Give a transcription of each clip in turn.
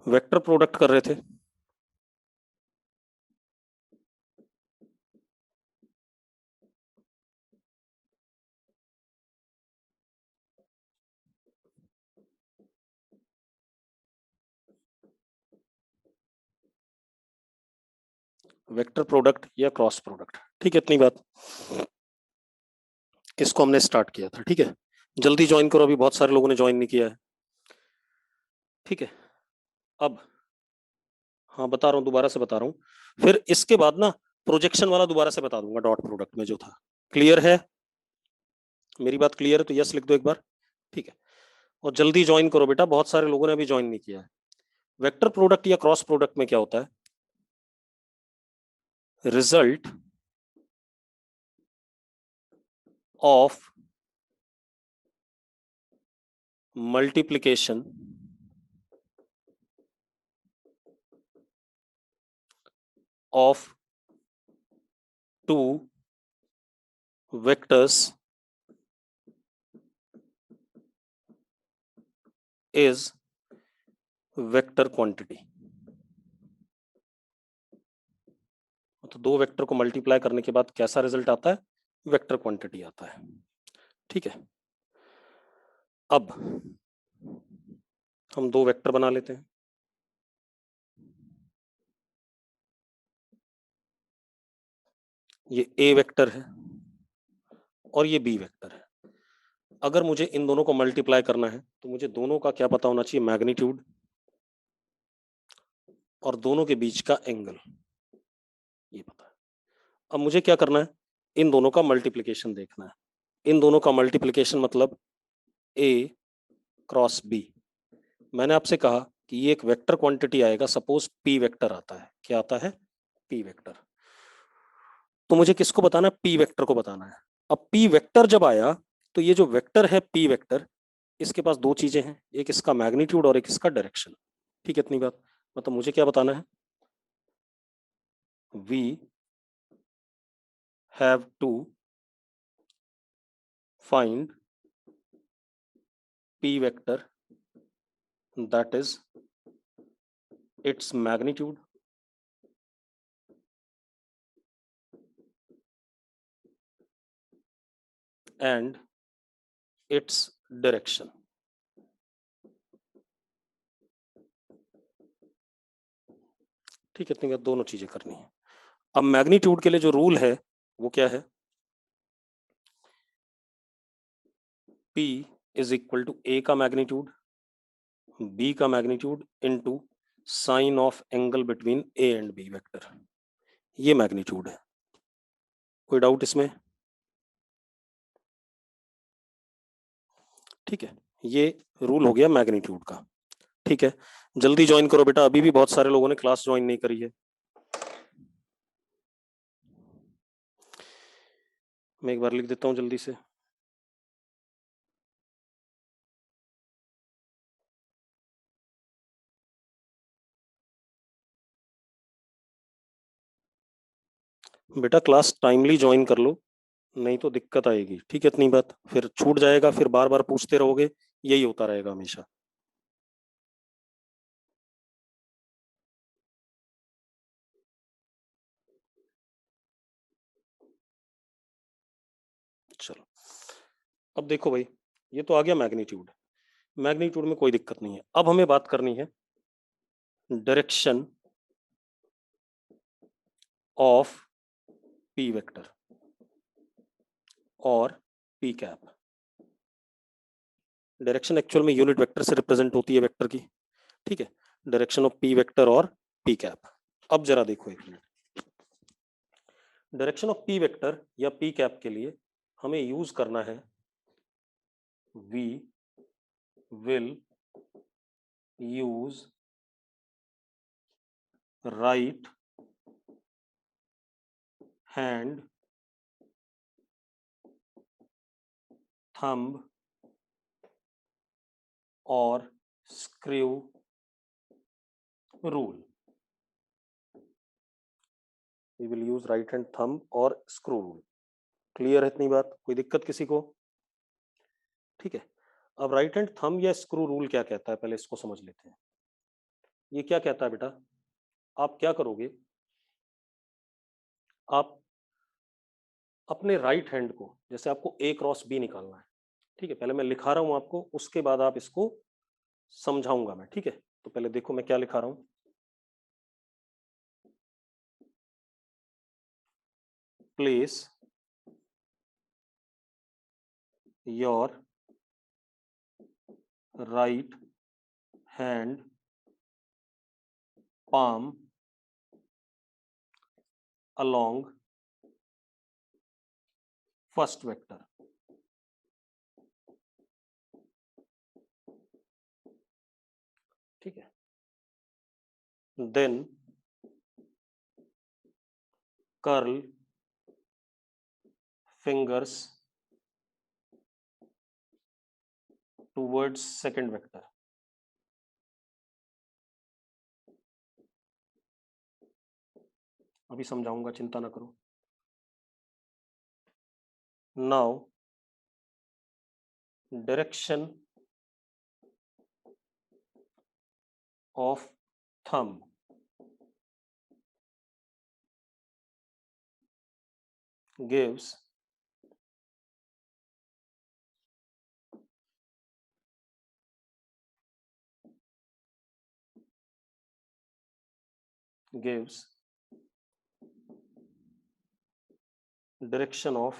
Vector product कर रहे थे। वेक्टर प्रोडक्ट या क्रॉस प्रोडक्ट, ठीक है, इतनी बात। इसको हमने स्टार्ट किया था, ठीक है। जल्दी ज्वाइन करो, अभी बहुत सारे लोगों ने ज्वाइन नहीं किया है, ठीक है। अब हाँ बता रहा हूँ, दोबारा से बता रहा हूँ, फिर इसके बाद ना प्रोजेक्शन वाला दोबारा से बता दूंगा, डॉट प्रोडक्ट में जो था। क्लियर है? मेरी बात क्लियर है तो यस लिख दो एक बार, ठीक है। और जल्दी ज्वाइन करो बेटा, बहुत सारे लोगों ने अभी ज्वाइन नहीं किया है। वेक्टर प्रोडक्ट या क्रॉस प्रोडक्ट में क्या होता है? Result of multiplication of two vectors is vector quantity. तो दो वेक्टर को मल्टीप्लाई करने के बाद कैसा रिजल्ट आता है? वेक्टर क्वांटिटी आता है, ठीक है। अब हम दो वेक्टर बना लेते हैं। ये ए वेक्टर है और ये बी वेक्टर है। अगर मुझे इन दोनों को मल्टीप्लाई करना है तो मुझे दोनों का क्या पता होना चाहिए? मैग्नीट्यूड और दोनों के बीच का एंगल, ये पता है। अब मुझे क्या करना है? इन दोनों का मल्टीप्लिकेशन देखना है। इन दोनों का मल्टीप्लिकेशन मतलब ए क्रॉस बी। मैंने आपसे कहा कि ये एक वेक्टर क्वांटिटी आएगा, सपोज पी वेक्टर आता है। क्या आता है? P vector. तो मुझे किसको बताना है? पी वेक्टर को बताना है। अब पी वेक्टर जब आया तो ये जो वेक्टर है पी वेक्टर, इसके पास दो चीजें हैं, एक इसका मैग्नीट्यूड और एक इसका डायरेक्शन, ठीक है, इतनी बात। मतलब मुझे क्या बताना है? We have to find P vector that is its magnitude and its direction। ठीक है, इतनी बात, दोनों चीजें करनी है। अब मैग्नीट्यूड के लिए जो रूल है वो क्या है? P is equal to A का मैग्नीट्यूड, बी का magnitude into sine of angle between A and B vector. ये मैग्नीट्यूड है। कोई डाउट इसमें? ठीक है, ये रूल हो गया मैग्नीट्यूड का, ठीक है। जल्दी ज्वाइन करो बेटा, अभी भी बहुत सारे लोगों ने क्लास ज्वाइन नहीं करी है। मैं एक बार लिख देता हूं जल्दी से। बेटा क्लास टाइमली ज्वाइन कर लो, नहीं तो दिक्कत आएगी, ठीक है, इतनी बात। फिर छूट जाएगा, फिर बार बार पूछते रहोगे, यही होता रहेगा हमेशा। चलो, अब देखो भाई, ये तो आ गया मैग्नीट्यूड। मैग्नीट्यूड में कोई दिक्कत नहीं है। अब हमें बात करनी है डायरेक्शन ऑफ पी वेक्टर और पी कैप। डायरेक्शन एक्चुअल में यूनिट वेक्टर से रिप्रेजेंट होती है वेक्टर की, ठीक है। डायरेक्शन ऑफ पी वेक्टर और पी कैप। अब जरा देखो एक minute, direction of P vector या पी कैप के लिए हमें यूज करना है we will use right hand thumb और screw rule. We will use right hand thumb और स्क्रू रूल। क्लियर है इतनी बात? कोई दिक्कत किसी को? ठीक है। अब राइट हैंड थंब या स्क्रू रूल क्या कहता है, पहले इसको समझ लेते हैं। ये क्या कहता है बेटा, आप क्या करोगे, आप अपने राइट हैंड को, जैसे आपको ए क्रॉस बी निकालना है, ठीक है, पहले मैं लिखा रहा हूं आपको, उसके बाद आप इसको समझाऊंगा मैं, ठीक है। तो पहले देखो मैं क्या लिखा रहा हूं, place your right hand palm along first vector, ठीक है, then curl fingers towards second vector। अभी समझाऊंगा, चिंता ना करो। Now direction of thumb gives direction of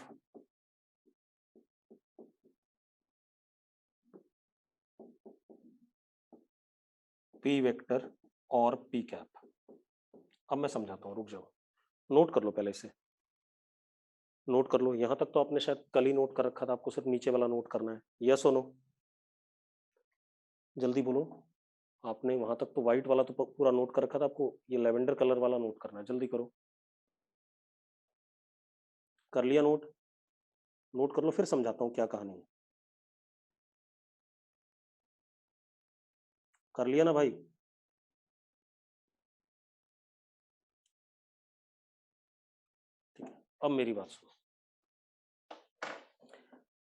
p vector और p cap। अब मैं समझाता हूँ, रुक जाओ, नोट कर लो पहले इसे, नोट कर लो, यहां तक तो आपने शायद कल ही नोट कर रखा था, आपको सिर्फ नीचे वाला नोट करना है, यस और नो, जल्दी बोलो। आपने वहां तक तो व्हाइट वाला तो पूरा नोट कर रखा था, आपको ये लेवेंडर कलर वाला नोट करना है, जल्दी करो। कर लिया नोट? नोट कर लो, फिर समझाता हूँ क्या कहानी है। कर लिया ना भाई? ठीक है, अब मेरी बात सुनो।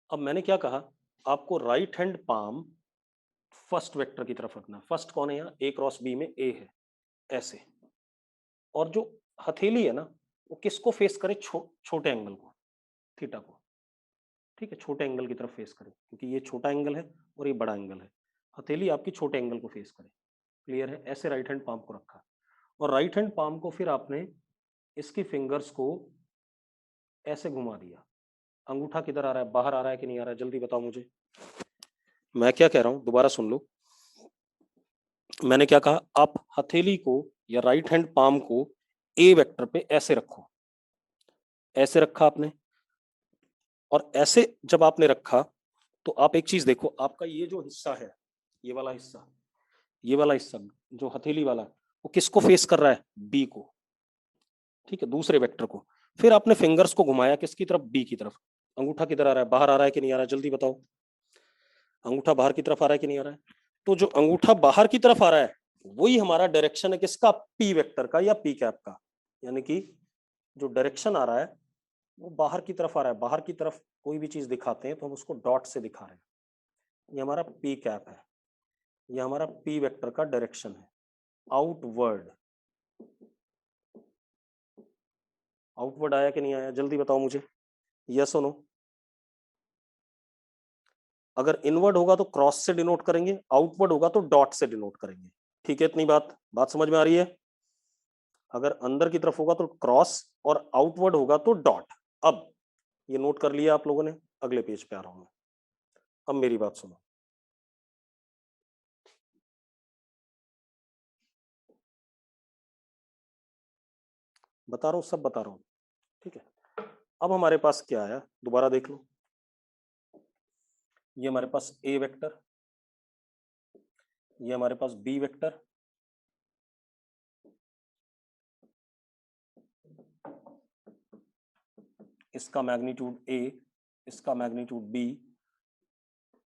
अब मैंने क्या कहा, आपको right hand palm first vector की तरफ रखना। फर्स्ट कौन है यहाँ, ए क्रॉस बी में ए है, ऐसे। और जो हथेली है ना, वो किसको फेस करे, छोटे एंगल को, थीटा को, ठीक है, छोटे एंगल की तरफ फेस करे, क्योंकि ये छोटा एंगल है और ये बड़ा एंगल है। हथेली आपकी छोटे एंगल को फेस करे, क्लियर है? ऐसे राइट हैंड पाम को रखा, और राइट हैंड पाम को फिर आपने इसकी फिंगर्स को ऐसे घुमा दिया। अंगूठा किधर आ रहा है, बाहर आ रहा है कि नहीं आ रहा है, जल्दी बताओ मुझे। मैं क्या कह रहा हूं, दोबारा सुन लो। मैंने क्या कहा, आप हथेली को या राइट हैंड पाम को ए वेक्टर पे ऐसे रखो, ऐसे रखा आपने, और ऐसे जब आपने रखा तो आप एक चीज देखो, आपका ये जो हिस्सा है, ये वाला हिस्सा, ये वाला हिस्सा जो हथेली वाला, वो किसको फेस कर रहा है, बी को, ठीक है, दूसरे वेक्टर को। फिर आपने फिंगर्स को घुमाया किसकी तरफ, बी की तरफ। अंगूठा किधर आ रहा है, बाहर आ रहा है कि नहीं आ रहा है, जल्दी बताओ। अंगूठा बाहर की तरफ आ रहा है कि नहीं आ रहा है? तो जो अंगूठा बाहर की तरफ आ रहा है, वही हमारा डायरेक्शन है किसका, पी वेक्टर का या पी कैप का। यानी कि जो डायरेक्शन आ रहा है वो बाहर की तरफ आ रहा है। बाहर की तरफ कोई भी चीज दिखाते हैं तो हम उसको डॉट से दिखा रहे हैं। ये हमारा पी कैप है, ये हमारा पी वेक्टर का डायरेक्शन है, आउटवर्ड। आउटवर्ड आया कि नहीं आया, जल्दी बताओ मुझे, यस और नो। अगर इनवर्ड होगा तो क्रॉस से डिनोट करेंगे, आउटवर्ड होगा तो डॉट से डिनोट करेंगे, ठीक है? इतनी बात बात समझ में आ रही है? अगर अंदर की तरफ होगा तो क्रॉस और आउटवर्ड होगा तो डॉट। अब ये नोट कर लिया आप लोगों ने, अगले पेज पे आ रहा हूं मैं। अब मेरी बात सुनो, बता रहा हूं, सब बता रहा हूं, ठीक है। अब हमारे पास क्या आया, दोबारा देख लो। ये हमारे पास ए वेक्टर, ये हमारे पास बी वेक्टर, इसका मैग्नीट्यूड ए, इसका मैग्नीट्यूड बी,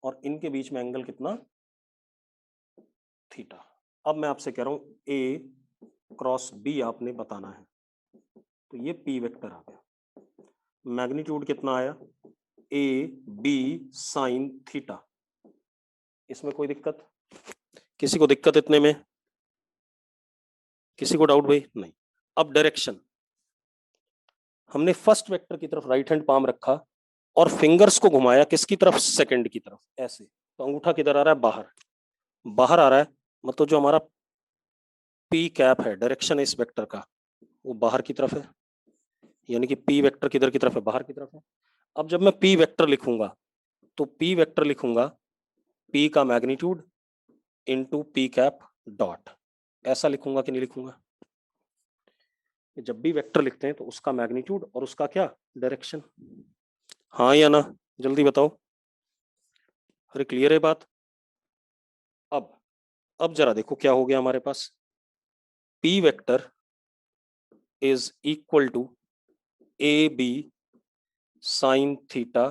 और इनके बीच में एंगल कितना, थीटा। अब मैं आपसे कह रहा हूं ए क्रॉस बी आपने बताना है, तो ये पी वेक्टर आ गया, मैग्नीट्यूड कितना आया, ए बी साइन थीटा। इसमें कोई दिक्कत, किसी को दिक्कत इतने में? किसी को डाउट भाई? नहीं। अब डायरेक्शन, हमने फर्स्ट वेक्टर की तरफ राइट हैंड पाम रखा और फिंगर्स को घुमाया किसकी तरफ? सेकंड की तरफ, ऐसे। तो अंगूठा किधर आ रहा है? बाहर। बाहर आ रहा है मतलब जो हमारा पी कैप है, डायरेक्शन है इस वेक्टर का, वो बाहर की तरफ है, यानी कि पी वेक्टर किधर की तरफ है? बाहर की तरफ है। अब जब मैं पी वेक्टर लिखूंगा तो पी वेक्टर लिखूंगा पी का magnitude into P cap dot, ऐसा लिखूंगा कि नहीं लिखूंगा? जब भी वेक्टर लिखते हैं तो उसका मैग्नीट्यूड और उसका क्या? डायरेक्शन। हाँ या ना? जल्दी बताओ। अरे क्लियर है बात? अब जरा देखो क्या हो गया हमारे पास। P vector is equal to A B sine theta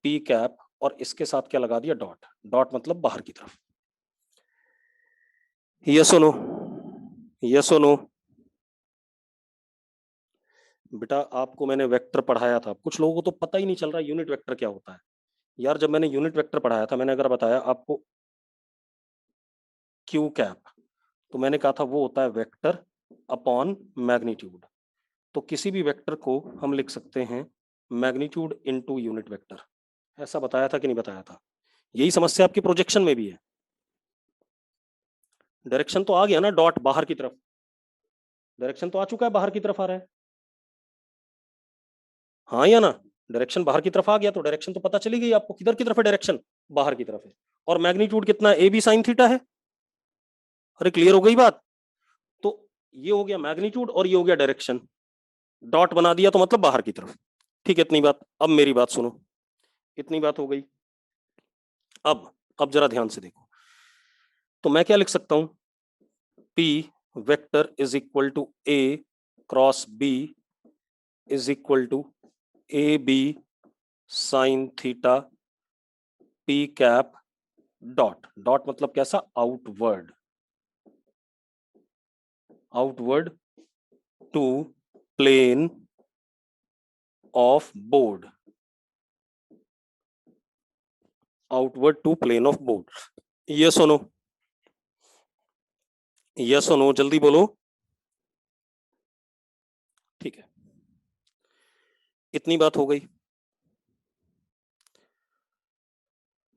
P cap, और इसके साथ क्या लगा दिया? डॉट। डॉट मतलब बाहर की तरफ। यस और नो? यस और नो? बेटा आपको मैंने वेक्टर पढ़ाया था, कुछ लोगों को तो पता ही नहीं चल रहा यूनिट वेक्टर क्या होता है। यार जब मैंने यूनिट वेक्टर पढ़ाया था, मैंने अगर बताया आपको क्यू कैप, तो मैंने कहा था वो होता है वेक्टर अपॉन मैग्नीट्यूड। तो किसी भी वेक्टर को हम लिख सकते हैं मैग्नीट्यूड इनटू यूनिट वेक्टर। ऐसा बताया था कि नहीं बताया था? यही समस्या आपकी प्रोजेक्शन में भी है। डायरेक्शन तो आ गया ना, डॉट बाहर की तरफ, डायरेक्शन तो आ चुका है, बाहर की तरफ आ रहा है। हाँ या ना? डायरेक्शन बाहर की तरफ आ गया तो डायरेक्शन तो पता चली गई आपको, किधर की तरफ है डायरेक्शन? बाहर की तरफ है। और मैग्नीट्यूड कितना है? ए बी साइन थीटा है। अरे क्लियर हो गई बात? तो ये हो गया मैग्नीट्यूड और ये हो गया डायरेक्शन, डॉट बना दिया तो मतलब बाहर की तरफ। ठीक है, इतनी बात। अब मेरी बात सुनो, इतनी बात हो गई। अब जरा ध्यान से देखो, तो मैं क्या लिख सकता हूं? P vector is equal to A cross B is equal to A B sine theta P cap dot. Dot मतलब कैसा? Outward, outward to plane of board, outward to plane of board. Yes और no? Yes और no? जल्दी बोलो। ठीक है, इतनी बात हो गई।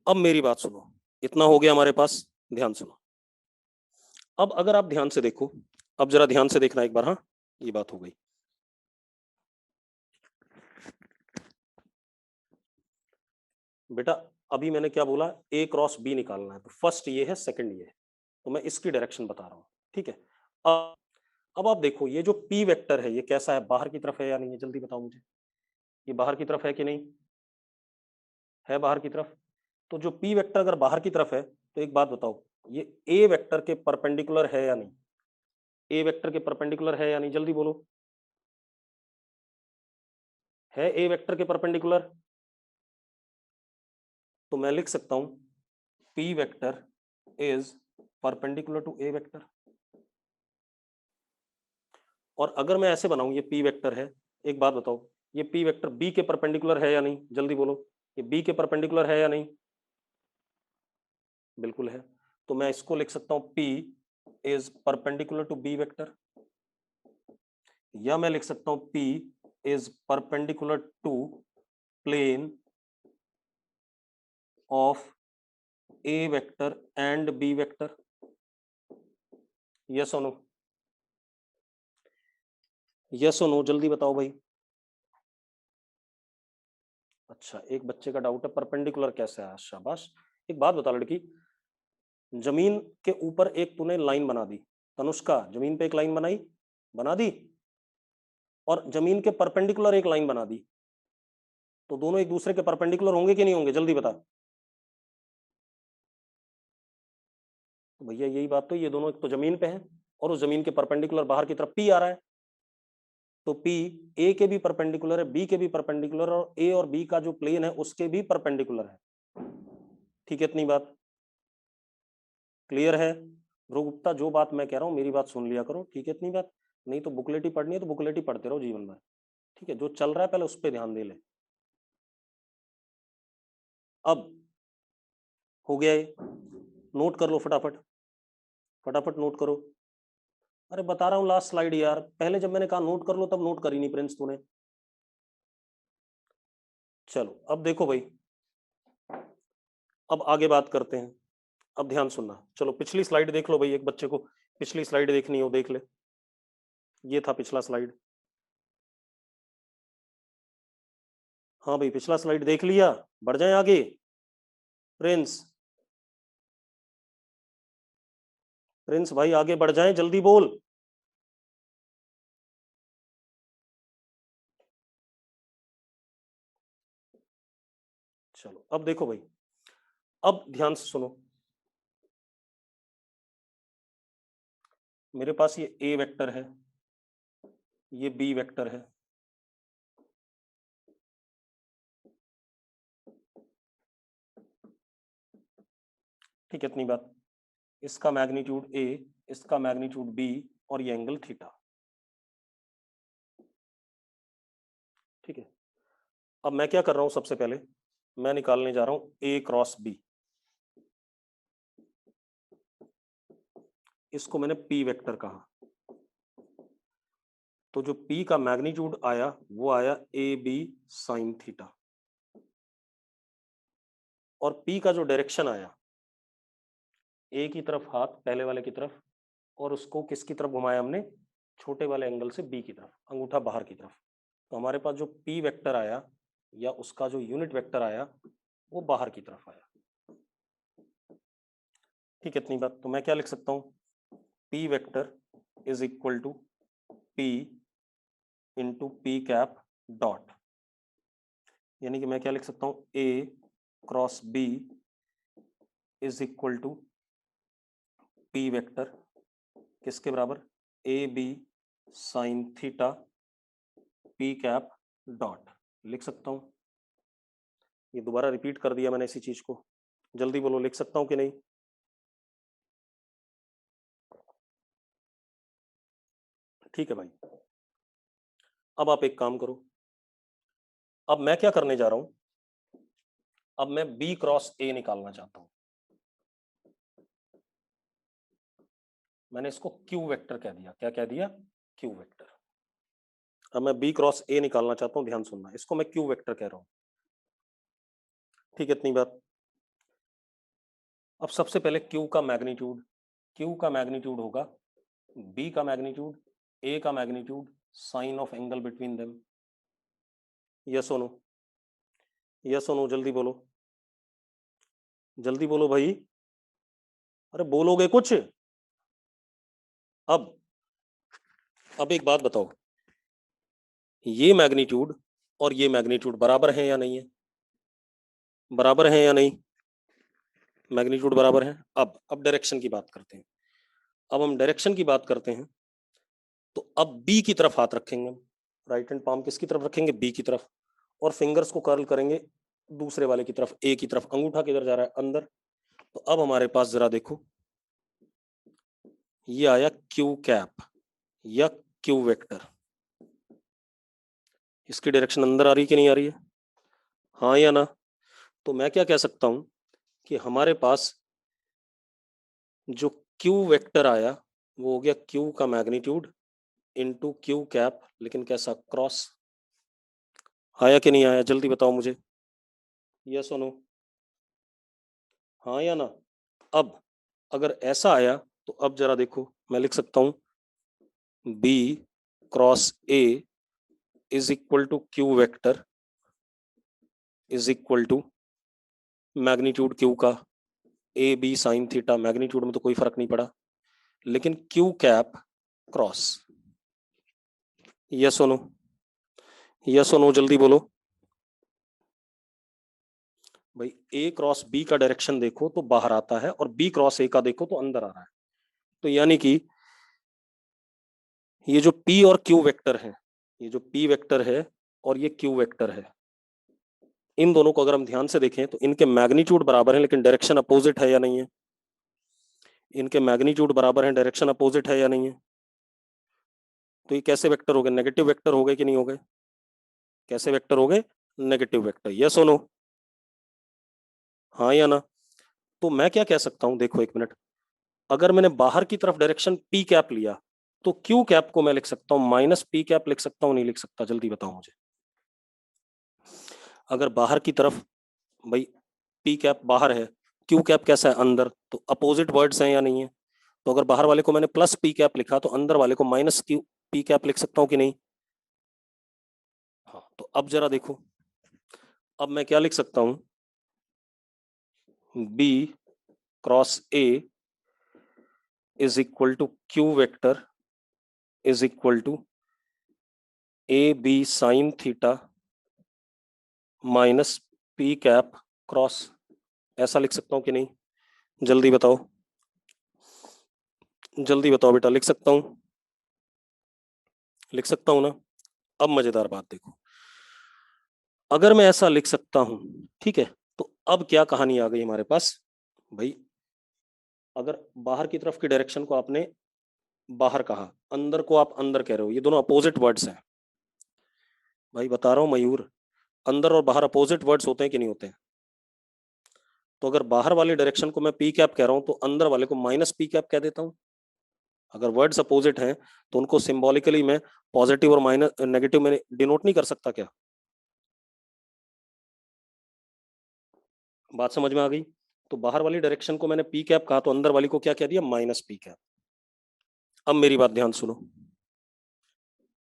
अब मेरी बात सुनो, इतना हो गया हमारे पास, ध्यान सुनो। अब अगर आप ध्यान से देखो, अब जरा ध्यान से देखना एक बार। हाँ, ये बात हो गई। बेटा अभी मैंने क्या बोला? ए क्रॉस बी निकालना है, तो फर्स्ट ये है, सेकंड ये है, तो मैं इसकी डायरेक्शन बता रहा हूं। ठीक है, अब अब आप देखो ये जो पी वेक्टर है ये कैसा है? बाहर की तरफ है या नहीं है? जल्दी बताओ मुझे, ये बाहर की तरफ है कि नहीं है? बाहर की तरफ। तो जो पी वेक्टर अगर बाहर की तरफ है तो एक बात बताओ, ये ए वेक्टर के परपेंडिकुलर है या नहीं? ए वेक्टर के परपेंडिकुलर है या नहीं? जल्दी बोलो। है ए वेक्टर के परपेंडिकुलर? तो मैं लिख सकता हूं P vector is perpendicular to A vector. और अगर मैं ऐसे बनाऊं, ये पी वेक्टर है, एक बात बताओ, ये पी वेक्टर बी के परपेंडिकुलर है या नहीं? जल्दी बोलो, ये बी के परपेंडिकुलर है या नहीं? बिल्कुल है। तो मैं इसको लिख सकता हूं P is perpendicular to B vector, या मैं लिख सकता हूं P is perpendicular to plane of A vector and B vector. Yes और नो? यस और नो? जल्दी बताओ भाई। अच्छा, एक बच्चे का डाउट है परपेंडिकुलर कैसे है, शाबाश। एक बात बता लड़की, जमीन के ऊपर एक तूने लाइन बना दी, तनुष्का जमीन पे एक लाइन बनाई, बना दी, और जमीन के परपेंडिकुलर एक लाइन बना दी, तो दोनों एक दूसरे के परपेंडिकुलर होंगे कि नहीं होंगे? जल्दी बता। तो भैया यही बात, तो ये दोनों एक तो जमीन पे है और उस जमीन के परपेंडिकुलर बाहर की तरफ पी आ रहा है, तो पी ए के भी परपेंडिकुलर है, बी के भी परपेंडिकुलर, और ए और बी का जो प्लेन है उसके भी परपेंडिकुलर है। ठीक है, इतनी बात क्लियर है? ध्रुव गुप्ता, जो बात मैं कह रहा हूँ मेरी बात सुन लिया करो, ठीक है? इतनी बात, नहीं तो बुकलेट ही पढ़नी है तो बुकलेट ही पढ़ते रहो जीवन भर। ठीक है, जो चल रहा है पहले उस पर ध्यान दे ले। अब हो गया ये, नोट कर लो फटाफट, फटाफट नोट करो। अरे बता रहा हूँ लास्ट स्लाइड यार, पहले जब मैंने कहा नोट कर लो तब नोट करी नहीं प्रिंस तूने। चलो अब देखो भाई, अब आगे बात करते हैं। अब ध्यान सुनना, चलो पिछली स्लाइड देख लो भाई, एक बच्चे को पिछली स्लाइड देखनी हो देख ले, ये था पिछला स्लाइड। हाँ भाई पिछला स्लाइड देख लिया, बढ़ जाए आगे। प्रिंस, प्रिंस भाई आगे बढ़ जाए, जल्दी बोल। चलो अब देखो भाई, अब ध्यान से सुनो, मेरे पास ये ए वेक्टर है, ये बी वेक्टर है, ठीक है इतनी बात। इसका मैग्नीट्यूड ए, इसका मैग्नीट्यूड बी, और ये एंगल थीटा, ठीक है। अब मैं क्या कर रहा हूं, सबसे पहले मैं निकालने जा रहा हूं ए क्रॉस बी, इसको मैंने पी वेक्टर कहा। तो जो P का मैग्नीट्यूड आया वो आया ए बी साइन थीटा, और P का जो डायरेक्शन आया, ए की तरफ हाथ पहले वाले की तरफ, और उसको किसकी तरफ घुमाया हमने, छोटे वाले एंगल से बी की तरफ, अंगूठा बाहर की तरफ। तो हमारे पास जो P वेक्टर आया या उसका जो यूनिट वेक्टर आया वो बाहर की तरफ आया, ठीक है इतनी बात। तो मैं क्या लिख सकता हूँ, P vector is equal to P into P cap dot, यानी कि मैं क्या लिख सकता हूँ, A cross B is equal to P vector किसके बराबर, A B sine theta P cap dot, लिख सकता हूं। ये दोबारा रिपीट कर दिया मैंने इसी चीज को, जल्दी बोलो लिख सकता हूं कि नहीं। ठीक है भाई, अब आप एक काम करो, अब मैं क्या करने जा रहा हूं, अब मैं बी क्रॉस ए निकालना चाहता हूं। मैंने इसको क्यू वेक्टर कह दिया, क्या कह दिया, क्यू वेक्टर। अब मैं बी क्रॉस ए निकालना चाहता हूं, ध्यान सुनना, इसको मैं क्यू वेक्टर कह रहा हूं, ठीक है इतनी बात। अब सबसे पहले क्यू का मैग्नीट्यूड, क्यू का मैग्नीट्यूड होगा बी का मैग्नीट्यूड, ए का magnitude, sine of angle between them. Yes और नो, यस और नो, जल्दी बोलो, जल्दी बोलो भाई, अरे बोलोगे कुछ। अब अब एक बात बताओ, ये मैग्नीट्यूड और ये मैग्नीट्यूड बराबर हैं या नहीं है, बराबर हैं या नहीं, मैग्नीट्यूड बराबर है। अब डायरेक्शन की बात करते हैं, अब हम डायरेक्शन की बात करते हैं। तो अब बी की तरफ हाथ रखेंगे हम, राइट हैंड पाम किसकी तरफ रखेंगे, बी की तरफ, और फिंगर्स को कर्ल करेंगे दूसरे वाले की तरफ, ए की तरफ। अंगूठा किधर जा रहा है, अंदर। तो अब हमारे पास जरा देखो, ये आया क्यू कैप या क्यू वेक्टर, इसकी डायरेक्शन अंदर आ रही कि नहीं आ रही है, हाँ या ना। तो मैं क्या कह सकता हूं कि हमारे पास जो क्यू वेक्टर आया वो हो गया क्यू का मैग्नीट्यूड इंटू क्यू कैप, लेकिन कैसा, क्रॉस। आया कि नहीं आया, जल्दी बताओ मुझे, यस और नो, हाँ या ना। अब अगर ऐसा आया तो अब जरा देखो, मैं लिख सकता हूं B cross A is equal to Q vector is equal to magnitude Q का A B sine theta, magnitude में तो कोई फर्क नहीं पड़ा, लेकिन क्यू कैप क्रॉस। यस और नो, यस और नो, जल्दी बोलो भाई। ए क्रॉस बी का डायरेक्शन देखो तो बाहर आता है, और बी क्रॉस ए का देखो तो अंदर आ रहा है। तो यानी कि ये जो पी और क्यू वेक्टर है, ये जो पी वेक्टर है और ये क्यू वेक्टर है, इन दोनों को अगर हम ध्यान से देखें तो इनके मैग्नीट्यूड बराबर है, लेकिन डायरेक्शन अपोजिट है या नहीं है, इनके मैग्नीट्यूड बराबर है, डायरेक्शन अपोजिट है या नहीं है। तो ये कैसे वेक्टर हो गए, नेगेटिव वेक्टर हो गए कि नहीं हो गए, कैसे वेक्टर हो गए, नेगेटिव वेक्टर। यस और नो, हाँ या ना। तो मैं क्या कह सकता हूं, देखो एक मिनट, अगर मैंने बाहर की तरफ डायरेक्शन पी कैप लिया तो क्यू कैप को मैं लिख सकता हूं माइनस पी कैप, लिख सकता हूं नहीं लिख सकता, जल्दी बताओ मुझे। अगर बाहर की तरफ भाई पी कैप बाहर है, क्यू कैप कैसा है अंदर, तो अपोजिट वर्ड्स हैं या नहीं है? तो अगर बाहर वाले को मैंने प्लस पी कैप लिखा तो अंदर वाले को माइनस क्यू पी कैप लिख सकता हूं कि नहीं? हाँ, तो अब जरा देखो, अब मैं क्या लिख सकता हूं, B cross A is equal to Q vector is equal to A B sine theta minus P cap cross, ऐसा लिख सकता हूं कि नहीं? जल्दी बताओ, जल्दी बताओ बेटा, लिख सकता हूं? लिख सकता हूं ना? अब मजेदार बात देखो, अगर मैं ऐसा लिख सकता हूं, ठीक है, तो अब क्या कहानी आ गई हमारे पास भाई। अगर बाहर की तरफ की डायरेक्शन को आपने बाहर कहा, अंदर को आप अंदर कह रहे हो, ये दोनों अपोजिट वर्ड्स हैं भाई, बता रहा हूं मयूर, अंदर और बाहर अपोजिट वर्ड्स होते हैं कि नहीं होते हैं? तो अगर बाहर वाली डायरेक्शन को मैं पी कैप कह रहा हूं तो अंदर वाले को माइनस पी कैप कह देता हूं। अगर वर्ड्स अपोजिट हैं तो उनको सिंबॉलिकली मैं पॉजिटिव और माइनस नेगेटिव में डिनोट नहीं कर सकता क्या? बात समझ में आ गई? तो बाहर वाली डायरेक्शन को मैंने पी कैप कहा तो अंदर वाली को क्या कह दिया, माइनस पी कैप। अब मेरी बात ध्यान सुनो,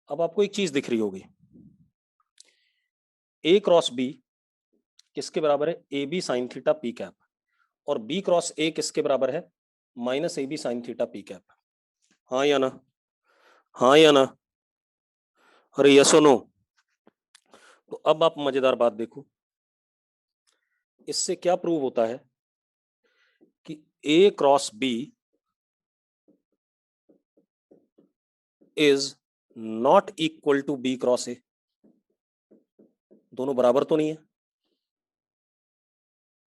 अब आपको एक चीज दिख रही होगी, ए क्रॉस बी किसके बराबर है, A B sine theta P cap, और बी क्रॉस ए किसके बराबर है, minus A B sine theta P cap. हाँ या ना? हाँ या ना? अरे यस और नो? तो अब आप मजेदार बात देखो, इससे क्या प्रूव होता है कि A cross B is not equal to B cross A. दोनों बराबर तो नहीं है?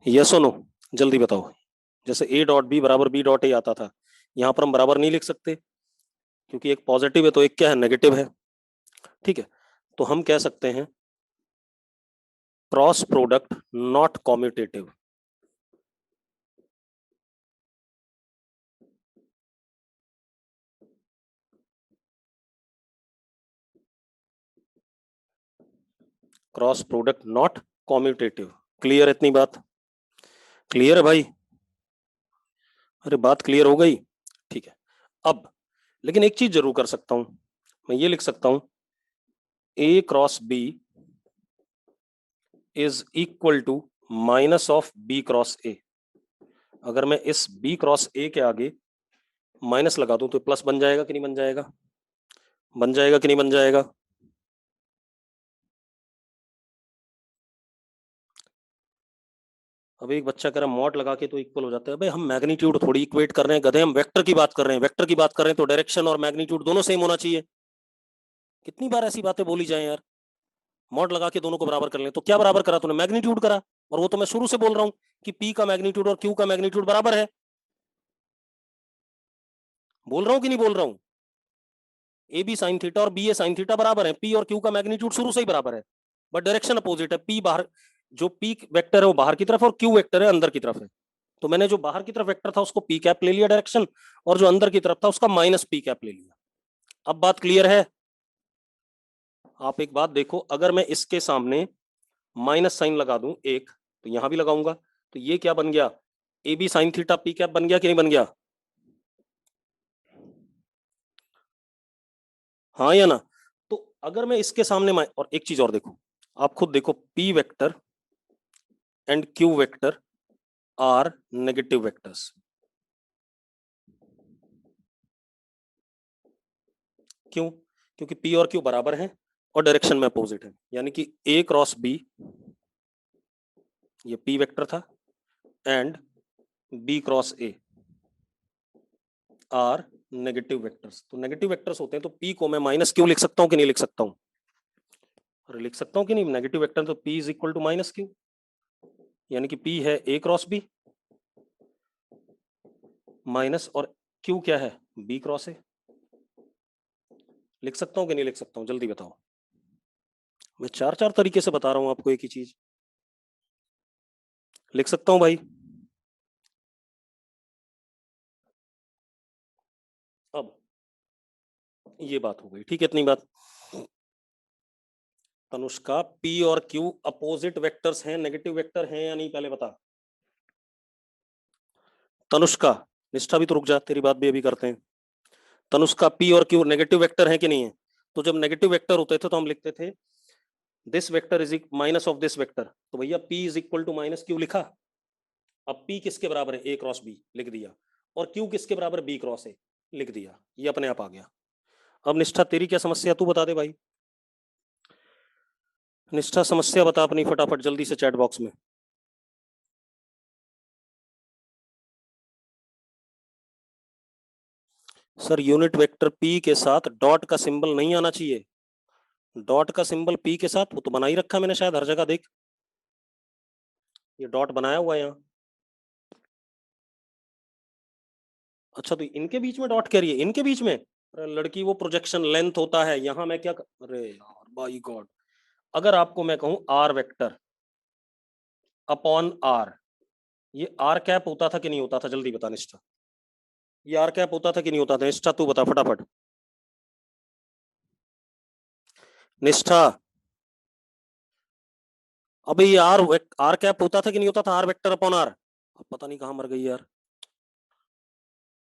यस और नो? जल्दी बताओ। जैसे ए डॉट बी बराबर बी डॉट ए आता था, यहां पर हम बराबर नहीं लिख सकते क्योंकि एक पॉजिटिव है तो एक क्या है, नेगेटिव है। ठीक है, तो हम कह सकते हैं cross product not commutative. Cross product not commutative. Clear इतनी बात? क्लियर है भाई? अरे बात क्लियर हो गई? ठीक है। अब लेकिन एक चीज जरूर कर सकता हूं, मैं ये लिख सकता हूं A cross B is equal to minus of B cross A. अगर मैं इस बी क्रॉस ए के आगे माइनस लगा दूं तो प्लस बन जाएगा कि नहीं बन जाएगा? बन जाएगा कि नहीं बन जाएगा? अब एक बच्चा कह रहा है मॉड लगा के तो इक्वल हो जाता है। भाई हम मैग्नीट्यूड थोड़ी इक्वेट कर रहे हैं गधे, हम वेक्टर की बात कर रहे हैं, वेक्टर की बात कर रहे हैं तो डायरेक्शन और मैग्नीट्यूड दोनों सेम होना चाहिए। कितनी बार ऐसी बातें बोली जाए यार, मॉड लगा के दोनों को बराबर कर ले, तो क्या बराबर करा तूने, मैग्नीट्यूड करा। और वो तो मैं शुरू से बोल रहा हूं कि पी का मैग्नीट्यूड और क्यू का मैग्नीट्यूड बराबर है। बोल रहा हूं कि नहीं बोल रहा हूं? ए बी साइन थीटा और बी ए साइन थीटा बराबर है, पी और क्यू का मैग्नीट्यूड शुरू से ही बराबर है, बट डायरेक्शन अपोजिट है। पी बाहर, जो पी वेक्टर है वो बाहर की तरफ और क्यू वेक्टर है अंदर की तरफ है। तो मैंने जो बाहर की तरफ वेक्टर था उसको पी कैप ले लिया डायरेक्शन, और जो अंदर की तरफ था उसका माइनस पी कैप ले लिया। अब बात क्लियर है? आप एक बात देखो, अगर मैं इसके सामने माइनस साइन लगा दूं एक, तो यहां भी लगाऊंगा, तो ये क्या बन गया, A B sine theta P cap बन गया कि नहीं बन गया? हाँ या ना? तो अगर मैं इसके सामने और एक चीज और देखो, आप खुद देखो, P vector and Q vector are negative vectors. क्यों? क्योंकि पी और क्यू बराबर हैं और डायरेक्शन में अपोजिट है, यानी कि ए क्रॉस बी, ये पी वेक्टर था, and B cross A are negative vectors. तो नेगेटिव वेक्टर्स होते हैं तो पी को मैं माइनस क्यू लिख सकता हूं कि नहीं लिख सकता हूं? और लिख सकता हूं कि नहीं, नेगेटिव वेक्टर तो P is equal to minus Q, यानी कि पी है ए क्रॉस बी माइनस, और क्यू क्या है, बी क्रॉस ए। लिख सकता हूं कि नहीं लिख सकता हूं, जल्दी बताओ। मैं चार चार तरीके से बता रहा हूं आपको एक ही चीज। लिख सकता हूं भाई? अब ये बात हो गई, ठीक है, इतनी बात। तनुष्का, पी और क्यू अपोजिट वेक्टर्स हैं, नेगेटिव वेक्टर हैं या नहीं, पहले बता। तनुष्का, निष्ठा भी तो रुक जा, तेरी बात भी अभी करते हैं। तनुष्का, पी और क्यू नेगेटिव वेक्टर है कि नहीं है? तो जब नेगेटिव वेक्टर होते थे तो हम लिखते थे this vector is minus of this vector, तो भैया P is equal to minus Q लिखा। अब पी किसके बराबर है? ए क्रॉस बी लिख दिया। और क्यू किसके बराबर? बी क्रॉस ए लिख दिया। ये अपने आप आ गया। अब निष्ठा तेरी क्या समस्या, तू बता दे भाई। निष्ठा समस्या बता अपनी फटाफट जल्दी से चैट बॉक्स में। सर यूनिट वेक्टर पी के साथ डॉट का सिंबल नहीं आना चाहिए। डॉट का सिंबल पी के साथ वो तो बना ही रखा मैंने शायद हर जगह, देख ये डॉट बनाया हुआ है यहाँ। अच्छा तो इनके बीच में डॉट कह रही है, इनके बीच में? अरे लड़की वो प्रोजेक्शन लेंथ होता है, यहाँ मैं क्या अरे यार बाई गॉड, अगर आपको मैं कहूं आर वेक्टर अपॉन आर, ये आर कैप होता था कि नहीं होता था? जल्दी बता निष्ठा, ये आर कैप होता था कि नहीं होता था? निष्ठा तू बता फटाफट। निष्ठा, अबे ये आर कैप होता था कि नहीं होता था? R vector upon R. अब पता नहीं कहाँ मर गई यार।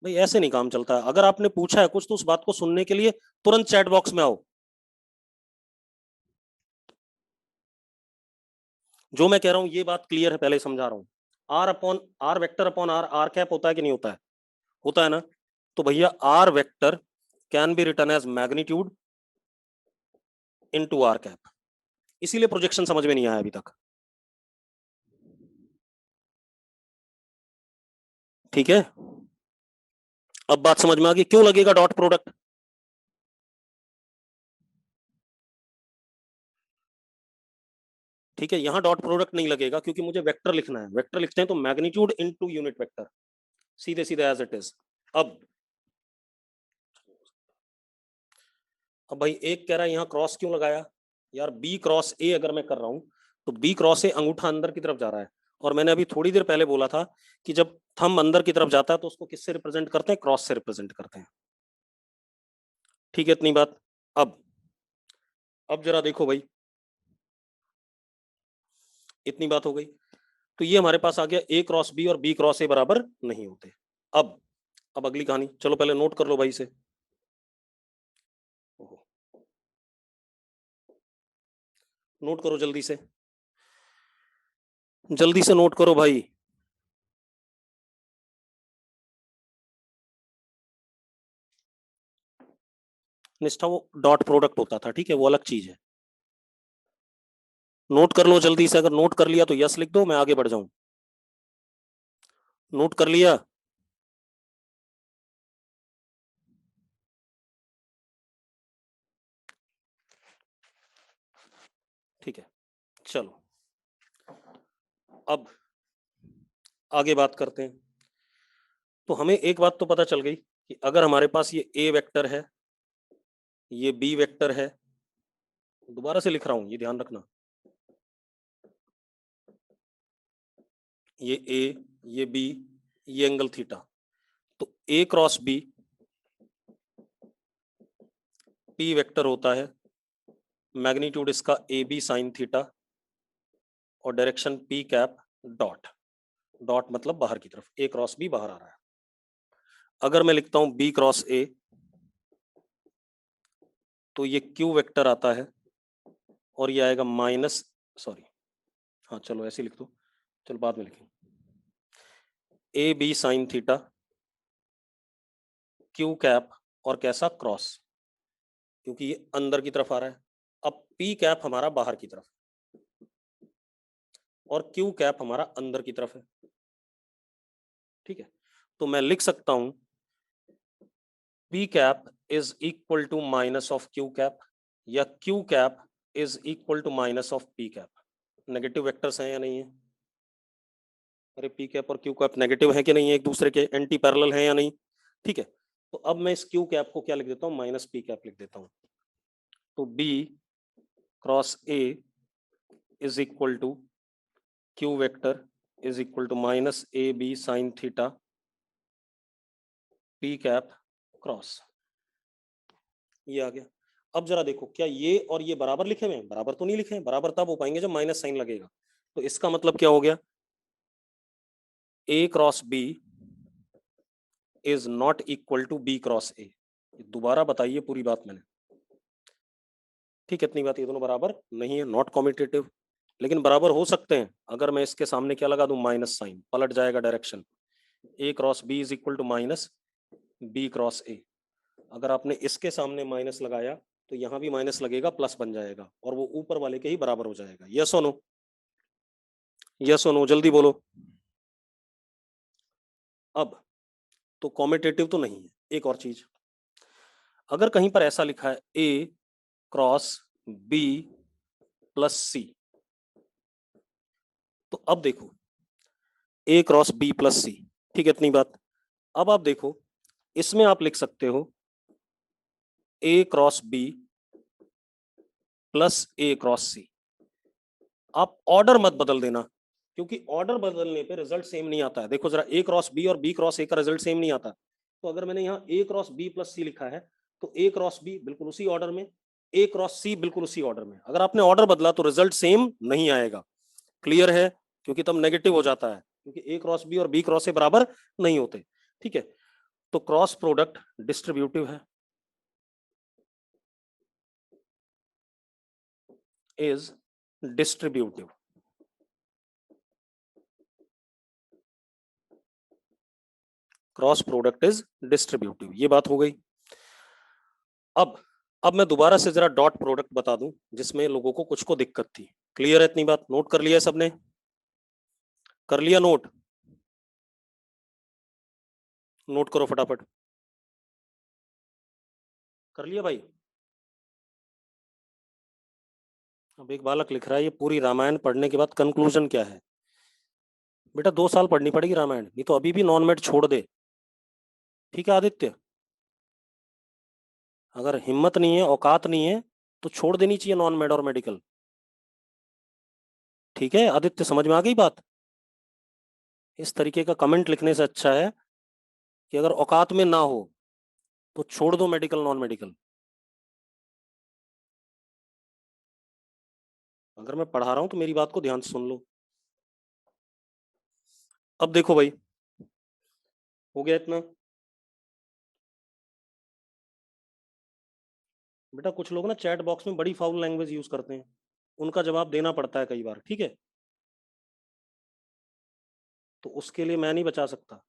भाई ऐसे नहीं काम चलता है। अगर आपने पूछा है कुछ तो उस बात को सुनने के लिए तुरंत चैट बॉक्स में आओ। जो मैं कह रहा हूं ये बात क्लियर है, पहले समझा रहा हूं। R upon R vector upon R, R cap होता है कि नहीं होता है? होता है ना? तो भैया R vector can be written as magnitude into R cap. इसीलिए प्रोजेक्शन समझ में नहीं आया अभी तक। ठीक है, अब बात समझ में आ गई क्यों लगेगा डॉट प्रोडक्ट। ठीक है, यहां डॉट प्रोडक्ट नहीं लगेगा क्योंकि मुझे वेक्टर लिखना है। वेक्टर लिखते हैं तो मैग्नीट्यूड इनटू यूनिट वेक्टर, सीधे सीधे एज इट इज। अब अब भाई एक कह रहा है यहाँ क्रॉस क्यों लगाया? यार बी क्रॉस ए अगर मैं कर रहा हूं तो बी क्रॉस ए अंगूठा अंदर की तरफ जा रहा है। और मैंने अभी थोड़ी देर पहले बोला था कि जब थंब अंदर की तरफ जाता है तो उसको किससे रिप्रेजेंट करते हैं? क्रॉस से रिप्रेजेंट करते हैं। ठीक है, इतनी बात। अब अब जरा देखो भाई, इतनी बात हो गई। तो ये हमारे पास आ गया ए क्रॉस बी और बी क्रॉस ए बराबर नहीं होते। अब अब अगली कहानी, चलो पहले नोट कर लो भाई से। नोट करो जल्दी से, जल्दी से नोट करो भाई। निष्ठा वो डॉट प्रोडक्ट होता था, ठीक है, वो अलग चीज है। नोट कर लो जल्दी से, अगर नोट कर लिया तो यस लिख दो, मैं आगे बढ़ जाऊं। नोट कर लिया? ठीक है, चलो अब आगे बात करते हैं। तो हमें एक बात तो पता चल गई कि अगर हमारे पास ये ए वेक्टर है, ये बी वेक्टर है, दोबारा से लिख रहा हूं ये ध्यान रखना, ये ए, ये बी, ये एंगल थीटा, तो ए क्रॉस बी पी वेक्टर होता है, मैग्नीट्यूड इसका ए बी साइन थीटा और direction P cap dot. Dot मतलब बाहर की तरफ, ए क्रॉस बी बाहर आ रहा है। अगर मैं लिखता हूं बी क्रॉस ए तो ये क्यू वेक्टर आता है और ये आएगा माइनस, सॉरी, हाँ चलो ऐसे लिख दो, चलो बाद में लिखेंगे, A B sine theta Q cap और कैसा? क्रॉस, क्योंकि ये अंदर की तरफ आ रहा है। अब पी कैप हमारा बाहर की तरफ और क्यू कैप हमारा अंदर की तरफ है। ठीक है, तो मैं लिख सकता हूं P cap is equal to minus of Q cap या Q cap is equal to minus of P cap. Negative vectors हैं या नहीं है? अरे पी कैप और क्यू कैप नेगेटिव है कि नहीं है, एक दूसरे के एंटी पैरेलल हैं या नहीं? ठीक है, तो अब मैं इस क्यू कैप को क्या लिख देता हूँ? माइनस पी कैप लिख देता हूँ। तो B cross A is equal to Q vector is equal to minus A B sine theta P cap cross. ये आ गया। अब जरा देखो क्या ये और ये बराबर लिखे हुए हैं? बराबर तो नहीं लिखे हैं, बराबर तब हो पाएंगे जब माइनस साइन लगेगा। तो इसका मतलब क्या हो गया, A cross B is not equal to B cross A। दोबारा बताइए पूरी बात मैंने, ठीक है? इतनी बात, ये दोनों बराबर नहीं है, नॉट कॉम्यूटेटिव। लेकिन बराबर हो सकते हैं अगर मैं इसके सामने क्या लगा दूं, माइनस साइन, पलट जाएगा direction. A cross B is equal to minus B cross A। अगर आपने इसके सामने माइनस लगाया तो यहां भी माइनस लगेगा, प्लस बन जाएगा और वो ऊपर वाले के ही बराबर हो जाएगा। यस और नो? यस और नो, जल्दी बोलो। अब तो कॉम्यूटेटिव तो नहीं है। एक और चीज, अगर कहीं पर ऐसा लिखा है A cross B plus C, तो अब देखो A cross B plus C, ठीक है? इतनी बात। अब आप देखो इसमें आप लिख सकते हो A cross B plus A cross C। आप ऑर्डर मत बदल देना, क्योंकि ऑर्डर बदलने पे रिजल्ट सेम नहीं आता है। देखो जरा, A क्रॉस B और B क्रॉस A का रिजल्ट सेम नहीं आता। तो अगर मैंने यहाँ A cross B plus C लिखा है तो A क्रॉस B बिल्कुल उसी ऑर्डर में, A क्रॉस C बिल्कुल उसी ऑर्डर में। अगर आपने ऑर्डर बदला तो रिजल्ट सेम नहीं आएगा। क्लियर है? क्योंकि तब नेगेटिव हो जाता है, क्योंकि A क्रॉस B और B क्रॉस A बराबर नहीं होते। ठीक है, तो क्रॉस प्रोडक्ट डिस्ट्रीब्यूटिव है, is distributive. Cross product is distributive, ये बात हो गई। अब मैं दोबारा से जरा डॉट प्रोडक्ट बता दूं, जिसमें लोगों को कुछ को दिक्कत थी। क्लियर है? इतनी बात नोट कर लिया सबने? कर लिया नोट? नोट करो फटाफट। कर लिया भाई? अब एक बालक लिख रहा है ये पूरी रामायण पढ़ने के बाद कंक्लूजन क्या है? बेटा 2 साल पढ़नी पड़ेगी रामायण, नहीं तो अभी भी नॉन मेड छोड़ दे। ठीक है आदित्य? अगर हिम्मत नहीं है, औकात नहीं है, तो छोड़ देनी चाहिए नॉन मेड और मेडिकल। ठीक है आदित्य, समझ में आ गई बात? इस तरीके का कमेंट लिखने से अच्छा है कि अगर औकात में ना हो तो छोड़ दो मेडिकल नॉन मेडिकल। अगर मैं पढ़ा रहा हूं तो मेरी बात को ध्यान से सुन लो। अब देखो भाई, हो गया इतना? बेटा कुछ लोग ना चैट बॉक्स में बड़ी फाउल लैंग्वेज यूज करते हैं, उनका जवाब देना पड़ता है कई बार। ठीक है, तो उसके लिए मैं नहीं बचा सकता।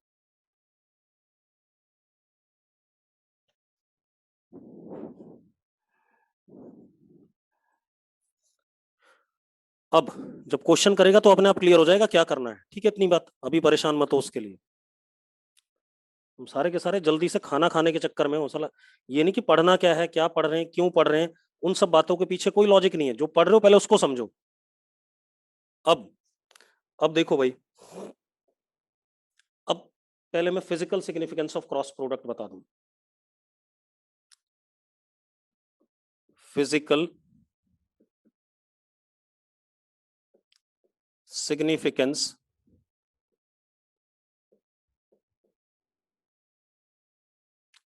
अब जब क्वेश्चन करेगा तो अपने आप क्लियर हो जाएगा क्या करना है। ठीक है, इतनी बात, अभी परेशान मत हो उसके लिए। हम सारे के सारे जल्दी से खाना खाने के चक्कर में हो साला। ये नहीं कि पढ़ना क्या है, क्या पढ़ रहे हैं, क्यों पढ़ रहे हैं, उन सब बातों के पीछे कोई लॉजिक नहीं है। जो पढ़ रहे हो पहले उसको समझो। अब अब देखो भाई, अब पहले मैं physical significance of cross product बता दूं। Physical significance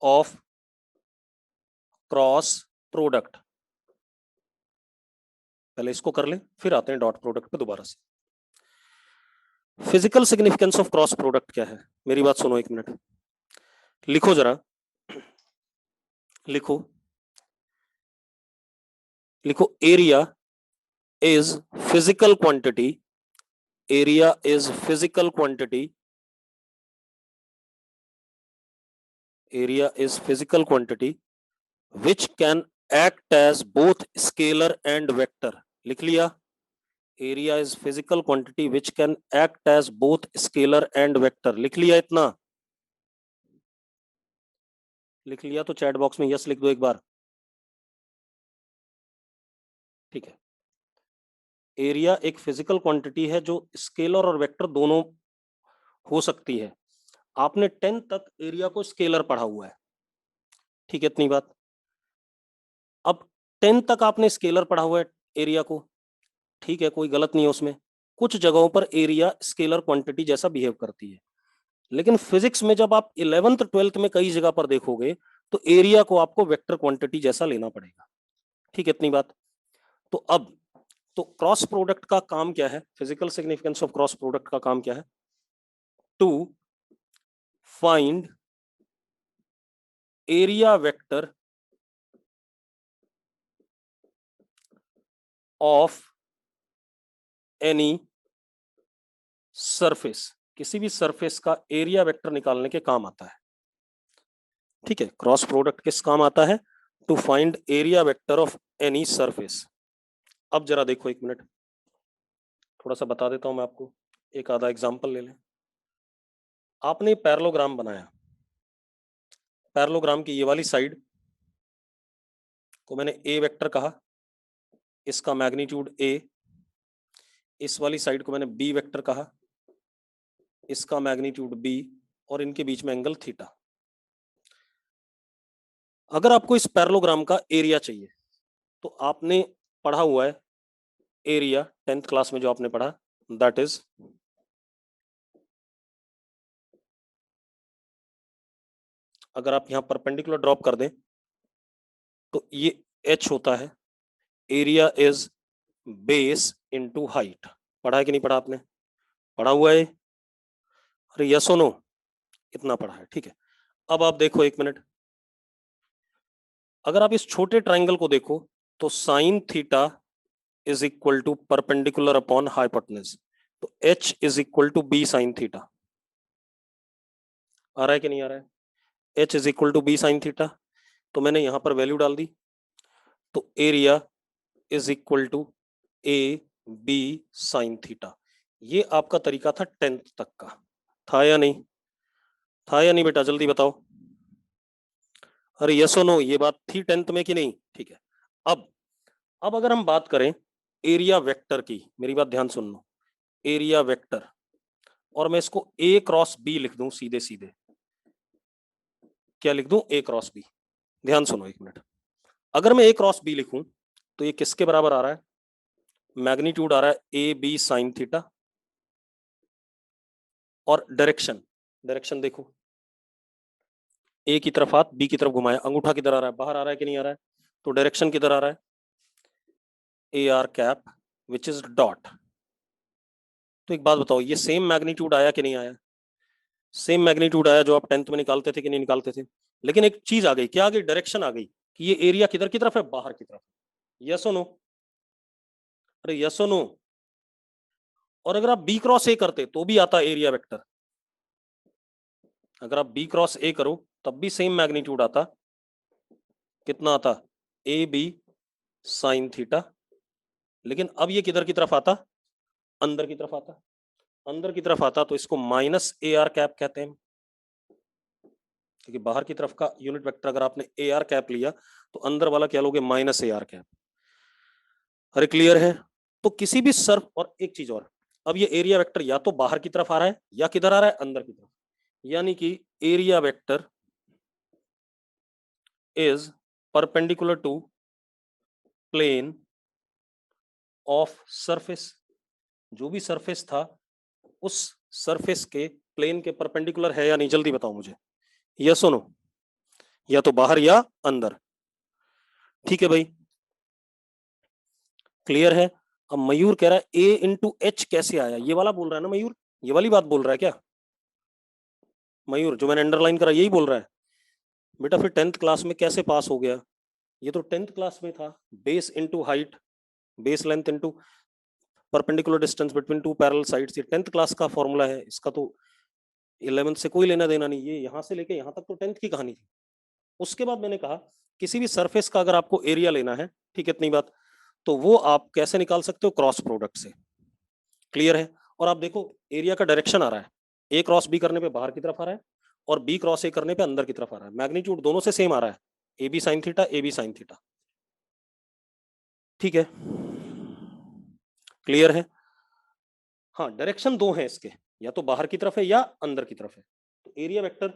of cross product, पहले इसको कर ले फिर आते हैं डॉट प्रोडक्ट पे दोबारा से। Physical significance of cross product क्या है? मेरी बात सुनो एक मिनट, लिखो जरा, लिखो लिखो। Area is physical quantity, area is physical quantity, area is physical quantity which can act as both scalar and vector। लिख लिया? area is physical quantity which can act as both scalar and vector। लिख लिया इतना? लिख लिया तो chat box में yes लिख दो एक बार। ठीक है, एरिया एक फिजिकल क्वांटिटी है जो स्केलर और वेक्टर दोनों हो सकती है। आपने 10 तक एरिया को स्केलर पढ़ा हुआ है, ठीक है? इतनी बात। अब 10 तक आपने स्केलर पढ़ा हुआ है एरिया को, ठीक है, कोई गलत नहीं है उसमें। कुछ जगहों पर एरिया स्केलर क्वांटिटी जैसा बिहेव करती है, लेकिन फिजिक्स में जब आप 11th 12th में कई जगह पर देखोगे तो एरिया को आपको वेक्टर क्वांटिटी जैसा लेना पड़ेगा। ठीक है, इतनी बात। तो अब तो क्रॉस प्रोडक्ट का काम क्या है, physical significance of cross product का काम क्या है, to find area vector of any surface, किसी भी सरफेस का एरिया वेक्टर निकालने के काम आता है। ठीक है, क्रॉस प्रोडक्ट किस काम आता है, to find area vector of any surface. अब जरा देखो एक मिनट, थोड़ा सा बता देता हूं मैं आपको, एक आधा एग्जांपल ले लें। आपने पैरेललोग्राम बनाया, पैरेललोग्राम की ये वाली साइड को मैंने ए वेक्टर कहा, इसका मैग्नीट्यूड ए, इस वाली साइड को मैंने बी वेक्टर कहा, इसका मैग्नीट्यूड बी, और इनके बीच में एंगल थीटा। अगर आपको इस पैरेललोग्राम का एरिया चाहिए तो आपने पढ़ा हुआ है एरिया 10th क्लास में जो आपने पढ़ा, दैट इज अगर आप यहां परपेंडिकुलर ड्रॉप कर दें तो ये h होता है, area is base into height. पढ़ा है कि नहीं पढ़ा आपने, पढ़ा हुआ है, अरे यस और नो, इतना पढ़ा है, ठीक है। अब आप देखो एक मिनट, अगर आप इस छोटे ट्राइंगल को देखो तो sine theta is equal to perpendicular upon hypotenuse, तो h is equal to B sine theta. आ रहा है कि नहीं आ रहा है, h is equal to B sine theta, तो मैंने यहां पर वैल्यू डाल दी, तो area is equal to A B sine theta. ये आपका तरीका था 10th तक का, था या नहीं, था या नहीं बेटा, जल्दी बताओ, अरे यस और नो, ये बात थी 10th में कि नहीं, ठीक है। अब अगर हम बात करें एरिया वेक्टर की, मेरी बात ध्यान सुन लो, एरिया वेक्टर, और मैं इसको ए क्रॉस बी लिख दूं सीधे सीधे, क्या लिख दूं, ए क्रॉस बी। ध्यान सुनो एक मिनट, अगर मैं ए क्रॉस बी लिखूं तो ये किसके बराबर आ रहा है, मैग्नीट्यूड आ रहा है ए बी साइन थीटा, और डायरेक्शन, डायरेक्शन देखो, ए की तरफ हाथ, बी की तरफ घुमाया, अंगूठा किधर आ रहा है, बाहर आ रहा है कि नहीं आ रहा है, तो डायरेक्शन किधर आ रहा है, A R cap which is dot. तो एक बात बताओ, ये सेम मैग्नीट्यूड आया कि नहीं आया, सेम मैग्नीट्यूड आया जो आप 10th में निकालते थे कि नहीं निकालते थे, लेकिन एक चीज आ गई, क्या आ गई, डायरेक्शन आ गई, कि ये एरिया किधर की तरफ है, बाहर की तरफ, यस और नो, अरे यस और नो। और अगर आप बी क्रॉस ए करते तो भी आता एरिया वेक्टर, अगर आप बी क्रॉस ए करो तब भी सेम मैग्नीट्यूड आता, कितना आता, ए बी साइन थीटा, लेकिन अब ये किधर की तरफ आता, अंदर की तरफ आता, अंदर की तरफ आता तो इसको माइनस ए आर कैप कहते हैं, क्योंकि बाहर की तरफ का यूनिट वेक्टर अगर आपने ए आर कैप लिया तो अंदर वाला क्या लोगे, माइनस ए आर कैप। अरे क्लियर है, तो किसी भी सर्फ, और एक चीज और, अब ये एरिया वेक्टर या तो बाहर की तरफ आ रहा है या किधर आ रहा है, अंदर की तरफ, यानी कि area vector is perpendicular to plane of surface, जो भी सरफेस था उस सरफेस के प्लेन के परपेंडिकुलर है या नहीं, जल्दी बताओ मुझे, यस और नो, या तो बाहर या अंदर, ठीक है भाई, क्लियर है। अब मयूर कह रहा है ए इंटू एच कैसे आया, ये वाला बोल रहा है ना मयूर, ये वाली बात बोल रहा है क्या मयूर, जो मैंने अंडरलाइन करा यही बोल रहा है, बेटा फिर 10th क्लास में कैसे पास हो गया, ये तो 10th क्लास में था, base into height, base length into perpendicular distance between two parallel sides, ये 10th क्लास का फॉर्मूला है, इसका तो 11th से कोई लेना देना नहीं, ये यहाँ से लेके यहाँ तक तो 10th की कहानी थी। उसके बाद मैंने कहा किसी भी सरफेस का अगर आपको एरिया लेना है, ठीक है, इतनी बात, तो वो आप कैसे निकाल सकते हो, क्रॉस प्रोडक्ट से, क्लियर है। और आप देखो एरिया का डायरेक्शन आ रहा है, ए क्रॉस बी करने पे बाहर की तरफ आ रहा है, और बी क्रॉस ए करने पे अंदर की तरफ आ रहा है, मैग्नीट्यूड दोनों से सेम आ रहा है, A B sine theta, A B sine theta, ठीक है, क्लियर है। हाँ, डायरेक्शन दो है इसके, या तो बाहर की तरफ है या अंदर की तरफ है, तो एरिया वेक्टर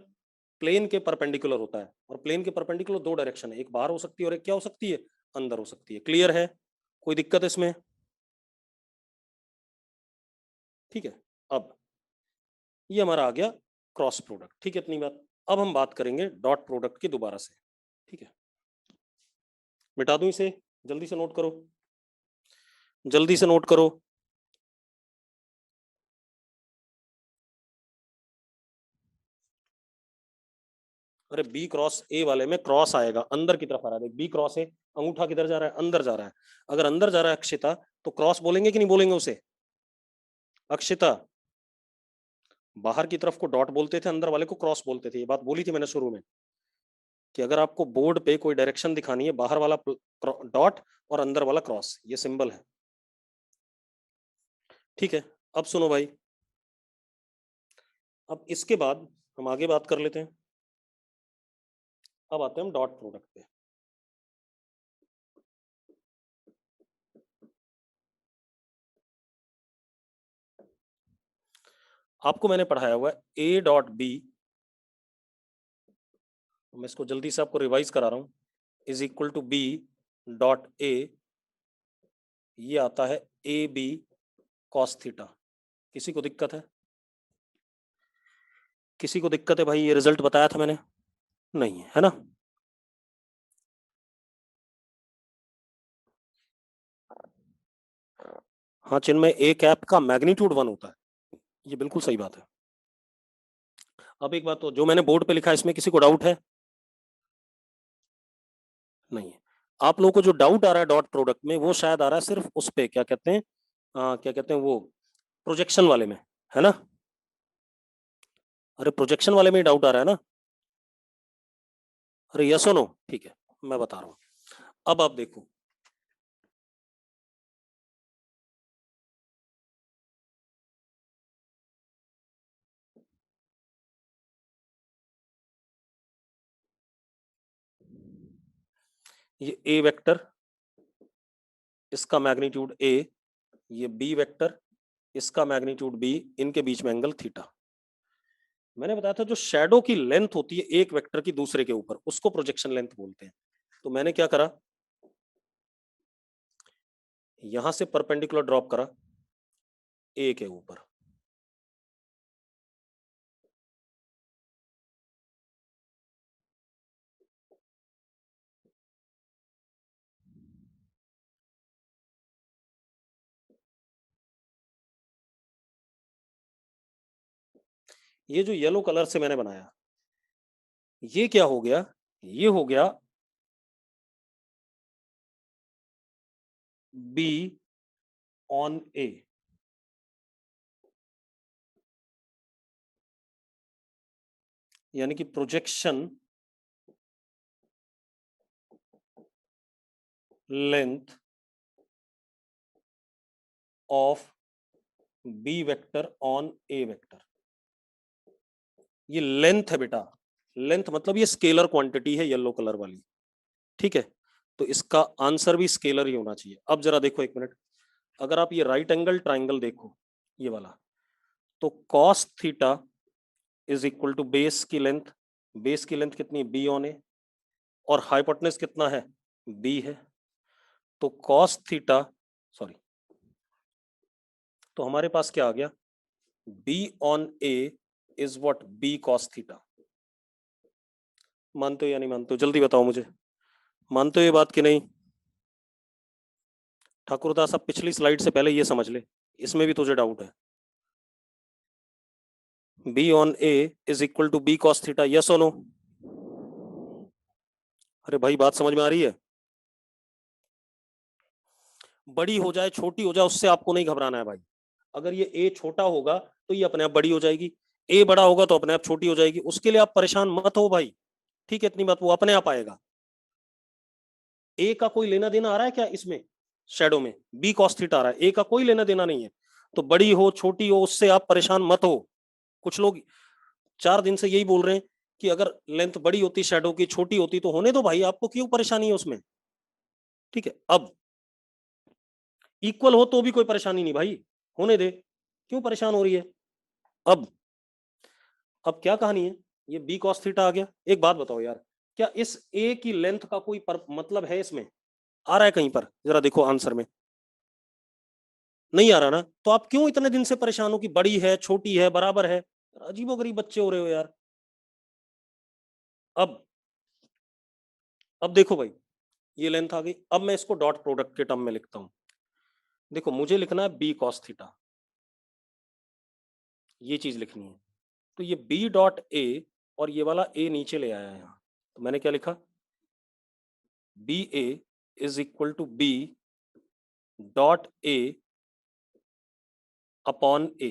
प्लेन के परपेंडिकुलर होता है, और प्लेन के परपेंडिकुलर दो डायरेक्शन है, एक बाहर हो सकती है और एक क्या हो सकती है, अंदर हो सकती है, क्लियर है, कोई दिक्कत इसमें, ठीक है। अब ये हमारा आ गया क्रॉस प्रोडक्ट, ठीक है, इतनी बात। अब हम बात करेंगे डॉट प्रोडक्ट की दोबारा से, ठीक है। मिटा दूं इसे, जल्दी से नोट करो, जल्दी से नोट करो। अरे बी क्रॉस ए वाले में क्रॉस आएगा, अंदर की तरफ आ रहा है, बी क्रॉस ए, अंगूठा किधर जा रहा है, अंदर जा रहा है। अगर अंदर जा रहा है अक्षिता, तो क्रॉस बोलेंगे कि नहीं बोलेंगे उसे? अक्षिता, बाहर की तरफ को डॉट बोलते थे, अंदर वाले को क्रॉस बोलते थे, ये बात बोली थी मैंने शुरू में, कि अगर आपको बोर्ड पे कोई डायरेक्शन दिखानी है, बाहर वाला डॉट और अंदर वाला क्रॉस, ये सिंबल है, ठीक है। अब सुनो भाई, अब इसके बाद हम आगे बात कर लेते हैं। अब आते हैं हम डॉट प्रोडक्ट पे। आपको मैंने पढ़ाया हुआ है ए डॉट बी, मैं इसको जल्दी से आपको रिवाइज करा रहा हूं, is equal to B dot A, ये आता है ए बी कॉस थीटा। किसी को दिक्कत है? किसी को दिक्कत है भाई? ये रिजल्ट बताया था मैंने, नहीं है, है ना? हाँ, चिन्ह में ए कैप का मैग्नीट्यूड 1 होता है, ये बिल्कुल सही बात है। अब एक बात, तो जो मैंने बोर्ड पे लिखा है इसमें किसी को डाउट है? नहीं है। आप लोगों को जो डाउट आ रहा है डॉट प्रोडक्ट में, वो शायद आ रहा है सिर्फ उस पे, क्या कहते हैं, क्या कहते हैं वो, प्रोजेक्शन वाले में, है ना? अरे प्रोजेक्शन वाले में ही डाउट आ रहा है ना? अरे यस और नो, ठीक है, मैं बता रहा हूँ। अब आप देखो, ये ए वेक्टर, इसका मैग्नीट्यूड ए, ये बी वेक्टर, इसका मैग्नीट्यूड बी, इनके बीच में एंगल थीटा। मैंने बताया था जो शैडो की लेंथ होती है एक वेक्टर की दूसरे के ऊपर, उसको प्रोजेक्शन लेंथ बोलते हैं। तो मैंने क्या करा, यहां से परपेंडिकुलर ड्रॉप करा ए के ऊपर, ये जो येलो कलर से मैंने बनाया, ये क्या हो गया, ये हो गया बी ऑन ए, यानी कि projection length of B vector on A vector. ये लेंथ है बेटा, लेंथ मतलब ये स्केलर क्वांटिटी है येलो कलर वाली, ठीक है। तो इसका आंसर भी स्केलर ही होना चाहिए। अब जरा देखो एक मिनट, अगर आप ये राइट एंगल ट्राइंगल देखो, ये वाला, तो cos theta is equal to base की लेंथ, बेस की लेंथ कितनी, बी ऑन ए, और हाइपोटेनस कितना है, बी है। तो कॉस थीटा, सॉरी, तो हमारे पास क्या आ गया, B on A is what, B cos theta. मानते हो या नहीं मानते हो, जल्दी बताओ मुझे, मानते हो ये बात कि नहीं? ठाकुरदास, अब पिछली स्लाइड से पहले ये समझ ले, इसमें भी तुझे डाउट है। B on A is equal to B cos theta, yes और नो? अरे भाई बात समझ में आ रही है? बड़ी हो जाए छोटी हो जाए उससे आपको नहीं घबराना है भाई। अगर ये ए छोटा होगा तो ये अपने आप बड़ी हो जाएगी, ए बड़ा होगा तो अपने आप छोटी हो जाएगी, उसके लिए आप परेशान मत हो भाई, ठीक है, इतनी बात, वो अपने आप आएगा। ए का कोई लेना देना आ रहा है क्या इसमें, शेडो में बी कॉस थीटा आ रहा है, ए का कोई लेना देना नहीं है। तो बड़ी हो छोटी हो उससे आप परेशान मत हो। कुछ लोग 4 दिन से यही बोल रहे हैं कि अगर लेंथ बड़ी होती शेडो की, छोटी होती, तो होने दो भाई, आपको क्यों परेशानी है उसमें, ठीक है। अब इक्वल हो तो भी कोई परेशानी नहीं भाई, होने दे, क्यों परेशान हो रही है? अब अब क्या कहानी है, ये बी कॉस थीटा आ गया। एक बात बताओ यार, क्या इस ए की लेंथ का कोई मतलब है इसमें, आ रहा है कहीं पर, जरा देखो आंसर में, नहीं आ रहा ना? तो आप क्यों इतने दिन से परेशान हो कि बड़ी है छोटी है बराबर है? अजीबोगरीब बच्चे हो रहे हो यार। अब देखो भाई, ये लेंथ आ गई। अब मैं इसको डॉट प्रोडक्ट के टर्म में लिखता हूं। देखो मुझे लिखना है बी कॉस थीटा, ये चीज लिखनी है। तो ये बी डॉट ए, और ये वाला ए नीचे ले आया यहाँ, तो मैंने क्या लिखा, B A is equal to B dot A upon A.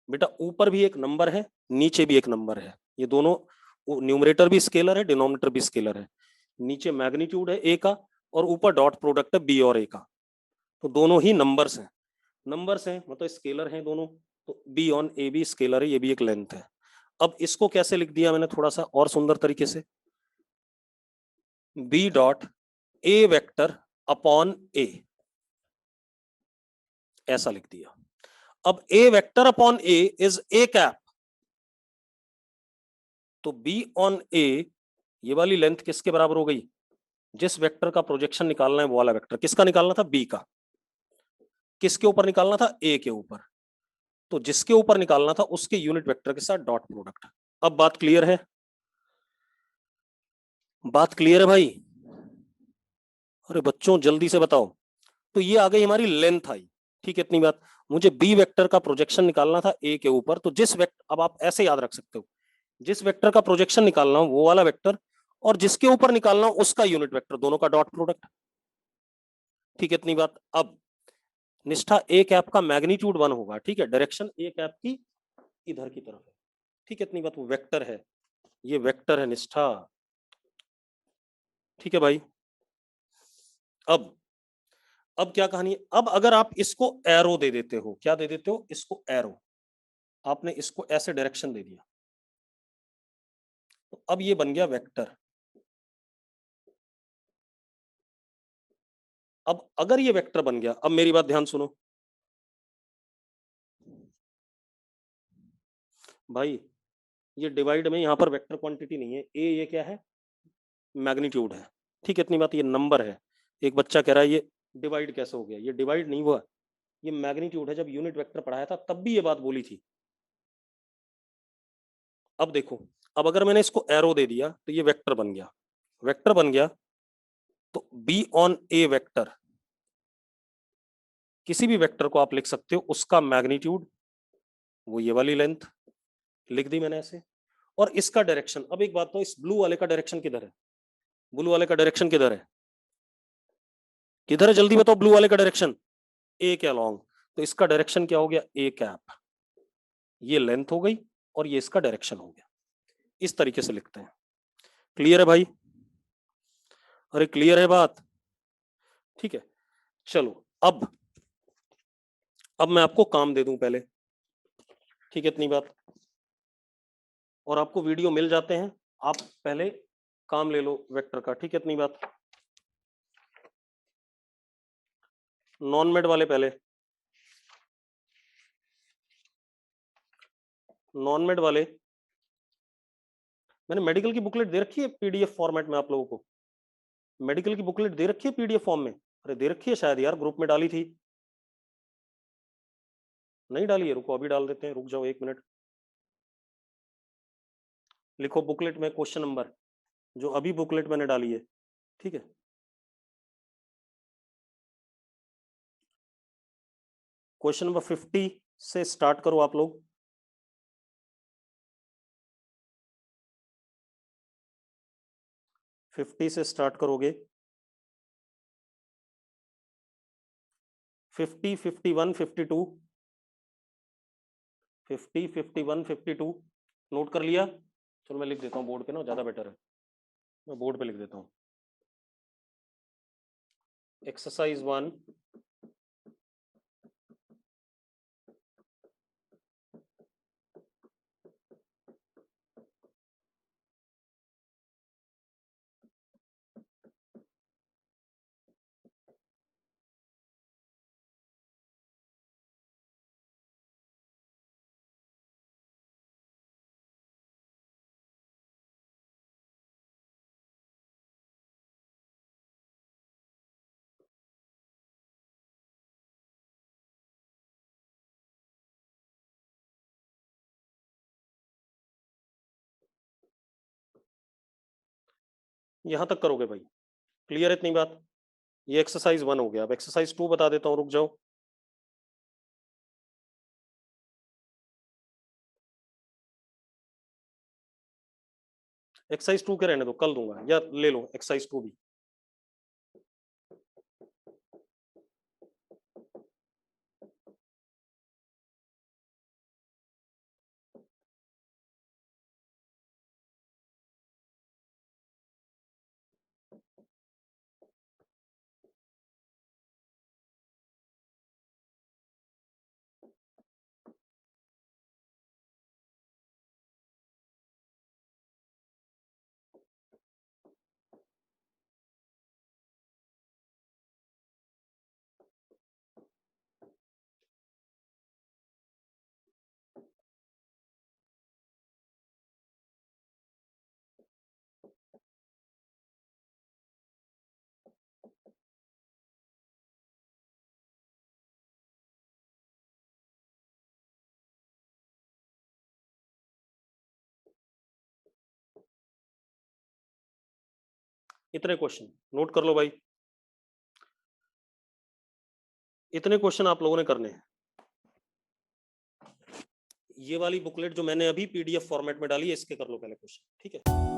बेटा ऊपर भी एक नंबर है, नीचे भी एक नंबर है, ये दोनों न्यूमरेटर भी स्केलर है, डिनोमिनेटर भी स्केलर है। नीचे मैग्नीट्यूड है ए का, और ऊपर डॉट प्रोडक्ट है बी और ए का। तो दोनों ही नंबर्स हैं, नंबर्स हैं मतलब स्केलर हैं दोनों। तो बी ऑन ए भी स्केलर है, ये भी एक लेंथ है। अब इसको कैसे लिख दिया मैंने थोड़ा सा और सुंदर तरीके से, B dot A vector upon A, ऐसा लिख दिया। अब A vector upon A is A cap, तो बी ऑन ए ये वाली लेंथ किसके बराबर हो गई, जिस वेक्टर का प्रोजेक्शन निकालना है वो वाला वेक्टर। किसका निकालना था, बी का। किसके ऊपर निकालना था, ए के ऊपर। तो जिसके ऊपर निकालना था उसके यूनिट वेक्टर के साथ डॉट प्रोडक्ट। अब बात क्लियर है, बात क्लियर है भाई? अरे बच्चों जल्दी से बताओ। तो ये आ गई हमारी लेंथ आई, ठीक है, इतनी बात। मुझे बी वेक्टर का प्रोजेक्शन निकालना था ए के ऊपर, तो जिस वेक्टर, अब आप ऐसे याद रख सकते हो, जिस वेक्टर का प्रोजेक्शन निकालना हो वो वाला वेक्टर, और जिसके ऊपर निकालना हो उसका यूनिट वेक्टर, दोनों का डॉट प्रोडक्ट। ठीक है, इतनी बात। अब निष्ठा ए कैप का मैग्नीट्यूड 1 होगा, ठीक है, डायरेक्शन ए कैप की इधर की तरफ है। ठीक है, इतनी बात। वो वेक्टर है, ये वेक्टर है निष्ठा। ठीक है भाई। अब अब क्या कहानी है, अब अगर आप इसको एरो दे देते हो, क्या दे देते हो, इसको एरो, आपने इसको ऐसे डायरेक्शन दे दिया, तो अब ये बन गया वेक्टर। अब अगर ये वेक्टर बन गया, अब मेरी बात ध्यान सुनो भाई, ये डिवाइड में यहाँ पर वेक्टर क्वांटिटी नहीं है, ए ये क्या है, मैग्नीट्यूड है। ठीक है, इतनी बात। ये नंबर है। एक बच्चा कह रहा है ये डिवाइड कैसे हो गया, ये डिवाइड नहीं हुआ, ये मैग्नीट्यूड है। जब यूनिट वेक्टर पढ़ाया था तब भी ये बात बोली थी। अब देखो, अब अगर मैंने इसको एरो दे दिया तो ये वेक्टर बन गया, वेक्टर बन गया। तो बी ऑन ए वेक्टर, किसी भी वेक्टर को आप लिख सकते हो, उसका मैग्नीट्यूड वो ये वाली लेंथ लिख दी मैंने ऐसे। और इसका डायरेक्शन, अब एक बात तो, इस ब्लू वाले का डायरेक्शन किधर है, ब्लू वाले का डायरेक्शन किधर है, किधर है, जल्दी बताओ, ब्लू वाले का डायरेक्शन ए के अलोंग। तो इसका डायरेक्शन क्या हो गया, ए कैप, ये लेंथ हो गई, और ये इसका डायरेक्शन हो गया। इस तरीके से लिखते हैं। क्लियर है भाई? अरे क्लियर है बात? ठीक है, चलो। अब मैं आपको काम दे दूं पहले, ठीक है, इतनी बात। और आपको वीडियो मिल जाते हैं, आप पहले काम ले लो वेक्टर का, ठीक है, इतनी बात। नॉन मेड वाले पहले, नॉन मेड वाले, मैंने मेडिकल की बुकलेट दे रखी है पीडीएफ फॉर्मेट में आप लोगों को, मेडिकल की बुकलेट दे रखी है पीडीएफ फॉर्म में। अरे दे रखी है शायद यार, ग्रुप में डाली थी। नहीं डाली है, रुको अभी डाल देते हैं, रुक जाओ 1 मिनट। लिखो बुकलेट में क्वेश्चन नंबर, जो अभी बुकलेट मैंने डाली है, ठीक है। क्वेश्चन नंबर 50 से स्टार्ट करो आप लोग। 50 से स्टार्ट करोगे, 50, 51, 52, 50, 51, 52 नोट कर लिया? चलो मैं लिख देता हूँ बोर्ड पे ना, ज्यादा बेटर है, मैं बोर्ड पे लिख देता हूँ। एक्सरसाइज 1, यहां तक करोगे भाई, क्लियर है इतनी बात? ये एक्सरसाइज 1 हो गया। अब एक्सरसाइज 2 बता देता हूं, रुक जाओ। एक्सरसाइज 2 के रहने दो, कल दूंगा, या ले लो एक्सरसाइज 2 भी। इतने क्वेश्चन नोट कर लो भाई, इतने क्वेश्चन आप लोगों ने करने हैं। ये वाली बुकलेट जो मैंने अभी पीडीएफ फॉर्मेट में डाली है, इसके कर लो पहले क्वेश्चन, ठीक है।